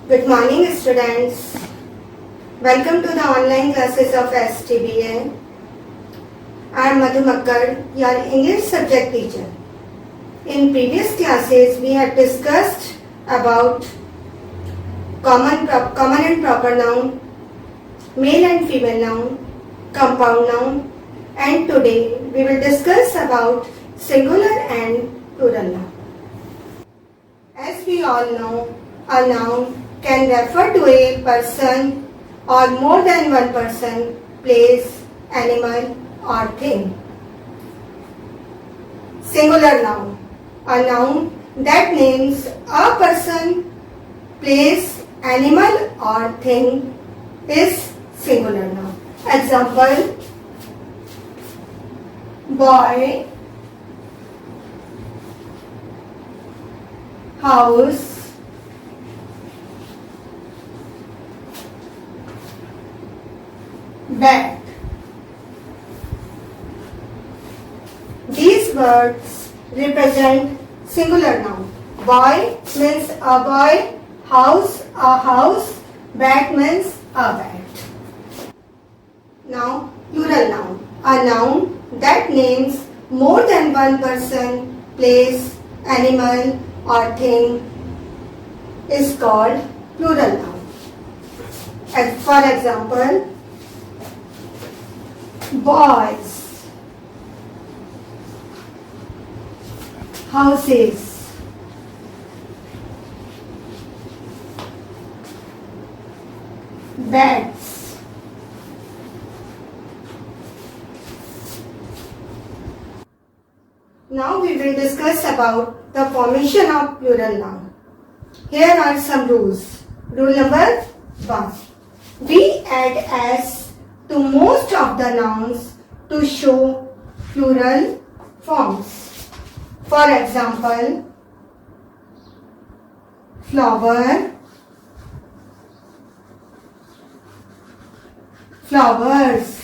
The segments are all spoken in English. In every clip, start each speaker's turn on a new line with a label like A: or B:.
A: Good morning, students. Welcome to the online classes of STBA. I am Madhu Makkar, your English subject teacher. In previous classes, we have discussed about common and proper noun, male and female noun, compound noun, and today we will discuss about singular and plural noun. As we all know, a noun can refer to a person or more than one person, place, animal or thing. Singular noun, a noun that names a person, place, animal or thing is singular noun. Example: boy, house, bed. These words represent singular noun. Boy means a boy, house a house, bed means a bed. Now plural noun, a noun that names more than one person, place, animal or thing is called plural noun. For example, boys, houses, beds, now we will discuss about the formation of plural noun. Here are some rules. Rule number 1. We add s to most of the nouns to show plural forms. For example, flower, flowers,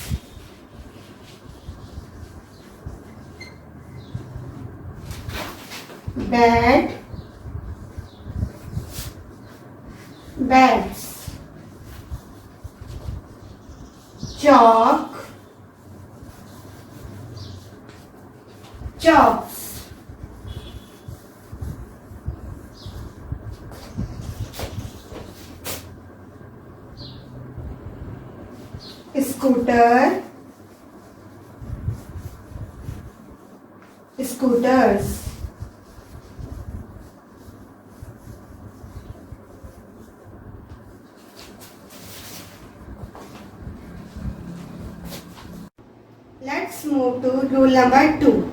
A: bed, beds, chalk, chalks, scooter, scooters, let's move to rule number 2.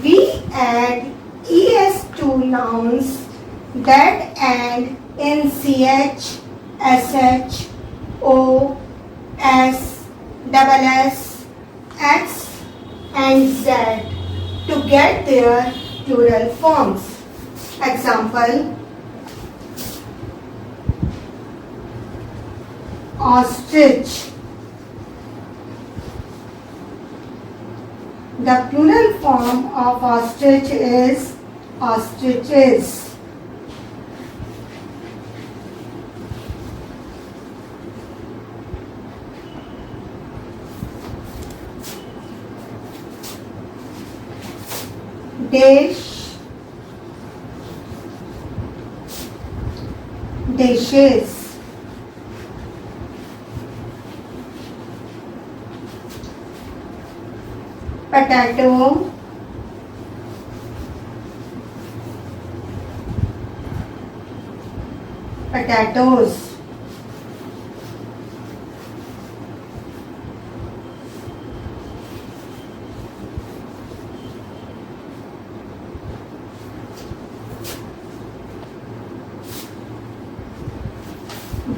A: We add es to nouns that end in ch, sh, o, s, double s, x and z to get their plural forms. Example: ostrich. The plural form of ostrich is ostriches. Dish, dishes. Potato, potatoes.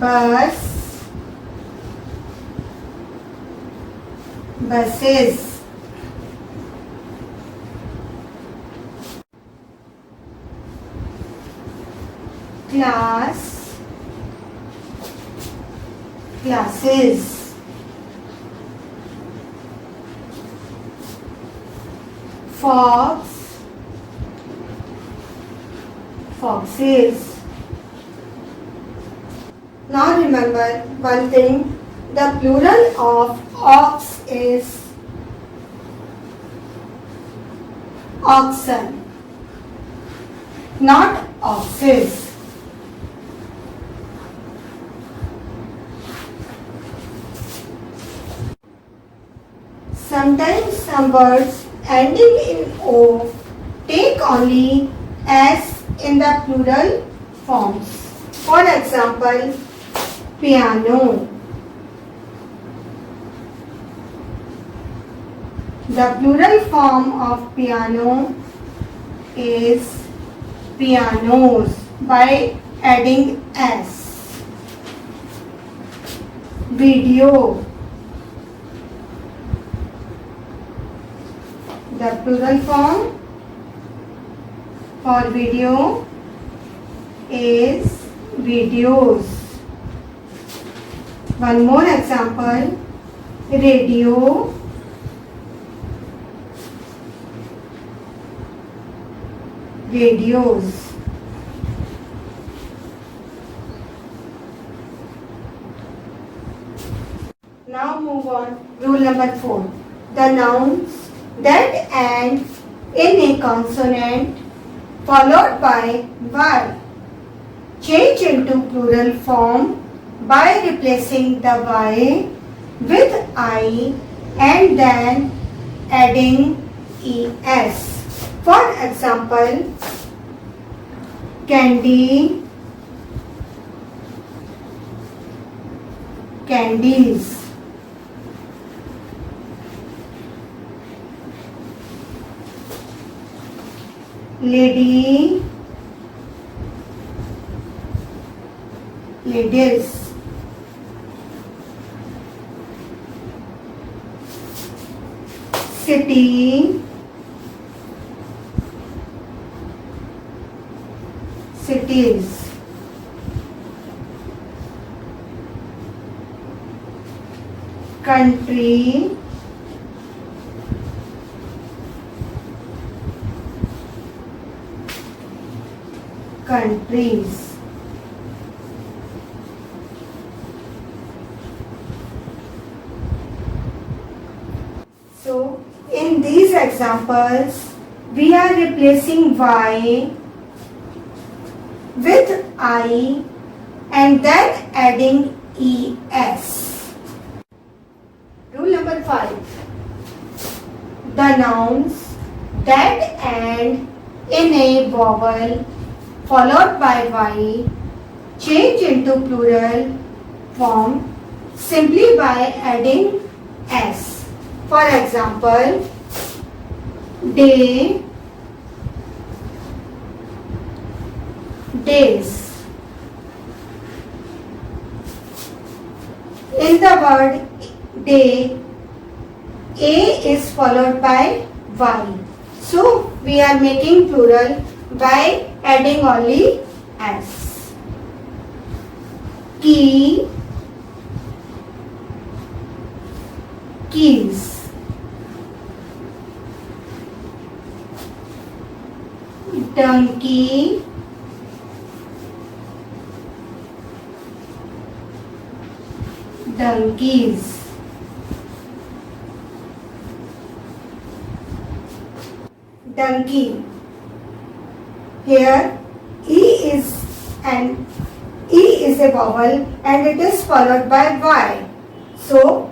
A: Bus, buses. Class, classes. Fox, foxes. Now remember one thing, the plural of ox is oxen, not oxes. Sometimes some words ending in O take only S in the plural forms. For example, piano. The plural form of piano is pianos by adding S. Video. The plural form for video is videos. One more example, radio. Radios. Now move on. Rule number 4. The nouns that end in a consonant followed by y change into plural form by replacing the y with I and then adding es. For example, candy, candies. Lady, ladies. City, cities. Country, countries. So, in these examples, we are replacing y with I and then adding es. Rule number 5. The nouns that end in a vowel followed by y change into plural form simply by adding s. For example, day, days. In the word day, a is followed by y. So we are making plural by adding only s. Key, keys. Donkey, donkeys. Donkey. Here E is a vowel and it is followed by Y. So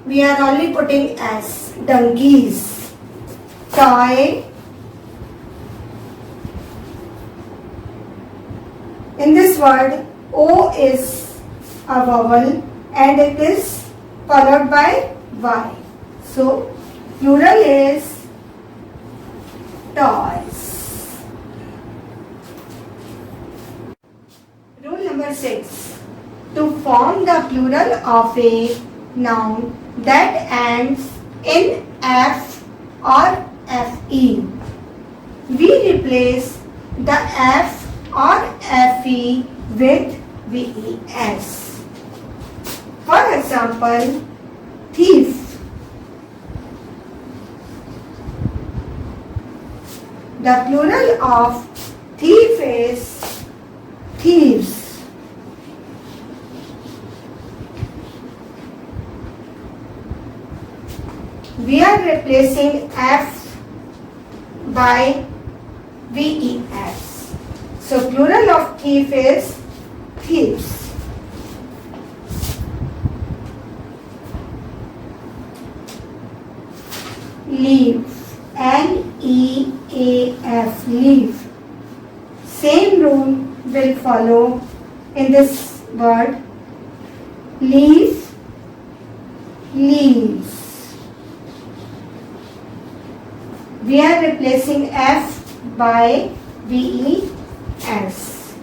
A: we are only putting S. Donkeys. Toy. In this word, O is a vowel and it is followed by Y. So plural is toys. Rule number 6. To form the plural of a noun that ends in F or FE, we replace the F or FE with VES. For example, thief. The plural of thief is thieves. we are replacing F by VES. So plural of thief is thieves. Leaf, L-E-A-F, leaf. Same rule will follow in this word. Leaf, leaves. We are replacing F by VES.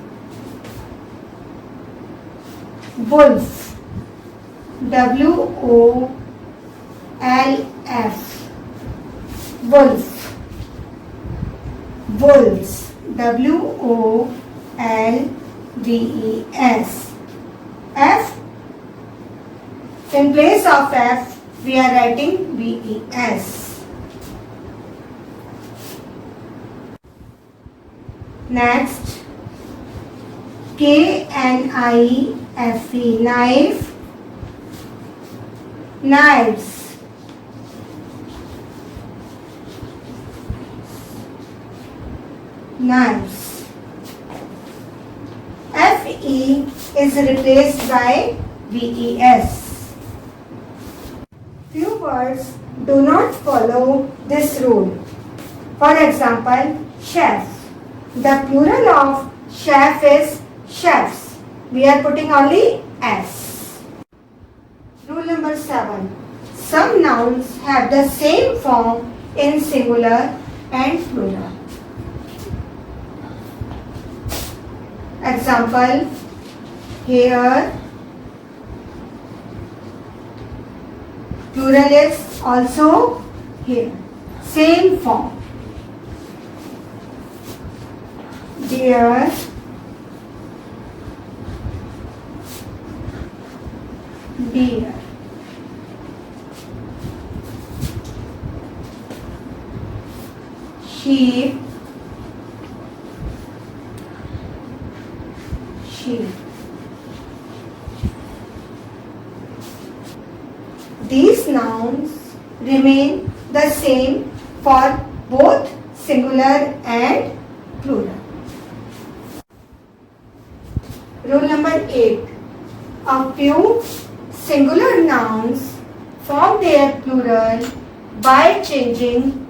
A: Wolf, W-O-L-F, wolf. Wolves, W-O-L-V-E-S. F, in place of F, we are writing V-E-S. Next, K-N-I-F-E, knife, knives. Knives. F-E is replaced by V-E-S. Few words do not follow this rule. For example, chef. The plural of chef is chefs. We are putting only S. Rule number 7. Some nouns have the same form in singular and plural. Example, here plural is also here. Same form. Dear, dear. Sheep, sheep. These nouns remain the same for both singular and plural. Rule number 8. A few singular nouns form their plural by changing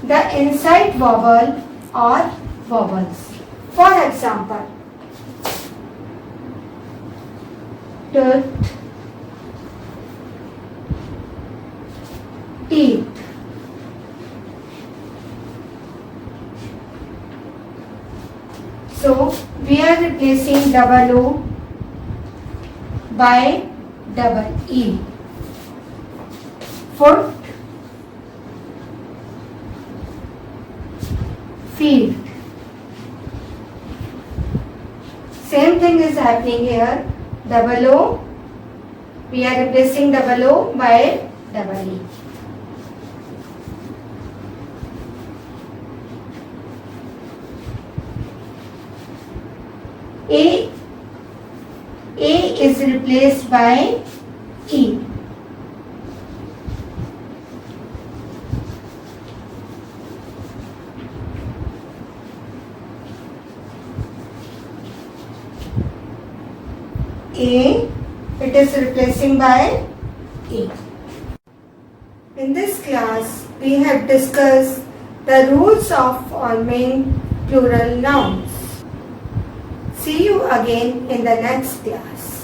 A: the inside vowel or vowels. For example, tooth, teeth. So we are replacing double O by double E. Foot, feet. Same thing is happening here. Double O, we are replacing double O by double E. A is replaced by E. A, it is replacing by E. In this class, we have discussed the rules of forming plural nouns. See you again in the next class.